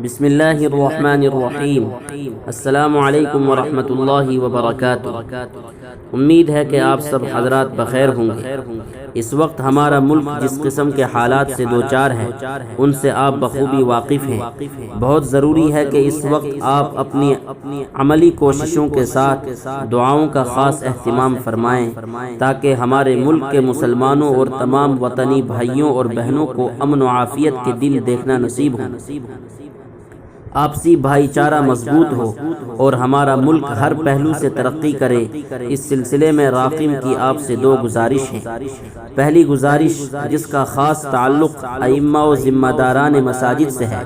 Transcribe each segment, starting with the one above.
بسم اللہ الرحمن الرحیم۔ السلام علیکم ورحمۃ اللہ وبرکاتہ۔ امید ہے کہ آپ سب حضرات بخیر ہوں گے۔ اس وقت ہمارا ملک جس قسم کے حالات سے دوچار ہے ان سے آپ بخوبی واقف ہیں۔ بہت ضروری ہے کہ اس وقت آپ اپنی عملی کوششوں کے ساتھ دعاؤں کا خاص اہتمام فرمائیں تاکہ ہمارے ملک کے مسلمانوں اور تمام وطنی بھائیوں اور بہنوں کو امن و عافیت کے دن دیکھنا نصیب ہو، آپسی بھائی چارہ مضبوط ہو اور ہمارا ملک ہر پہلو سے ترقی کرے۔ اس سلسلے میں راقم کی آپ سے دو گزارش ہیں۔ پہلی گزارش، جس کا خاص تعلق ائمہ و ذمہ داران مساجد سے ہے،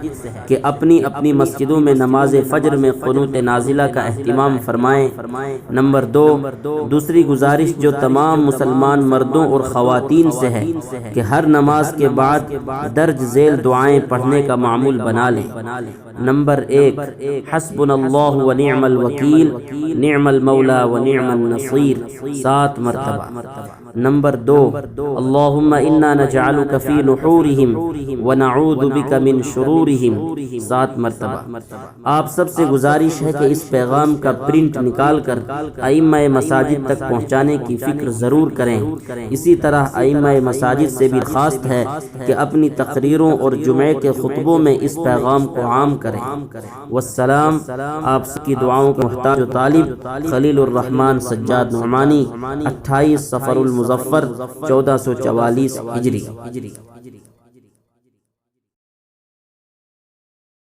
کہ اپنی اپنی مسجدوں میں نماز فجر میں قنوت نازلہ کا اہتمام فرمائیں۔ نمبر دو، دوسری گزارش جو تمام مسلمان مردوں اور خواتین سے ہے کہ ہر نماز کے بعد درج ذیل دعائیں پڑھنے کا معمول بنا لیں۔ نمبر ایک، حسبنا اللہ و نعم الوکیل، نعم المولا و نعم النصیر، 7 مرتبہ۔ نمبر دو، اللہم انا نجعلک فی نحورہم و نعوذ بک من شرورہم، 7 مرتبہ۔ آپ سب سے گزارش ہے کہ اس پیغام کا پرنٹ نکال کر ائمہ مساجد تک پہنچانے کی فکر ضرور کریں۔ اسی طرح ائمہ مساجد سے بھی درخواست ہے کہ اپنی تقریروں اور جمعے کے خطبوں میں اس پیغام کو عام کریں۔ والسلام، آپ کی دعاؤں کا محتاج و طالب خلیل الرحمن سجاد نعمانی، 28 صفر المظفر 1444 ہجری۔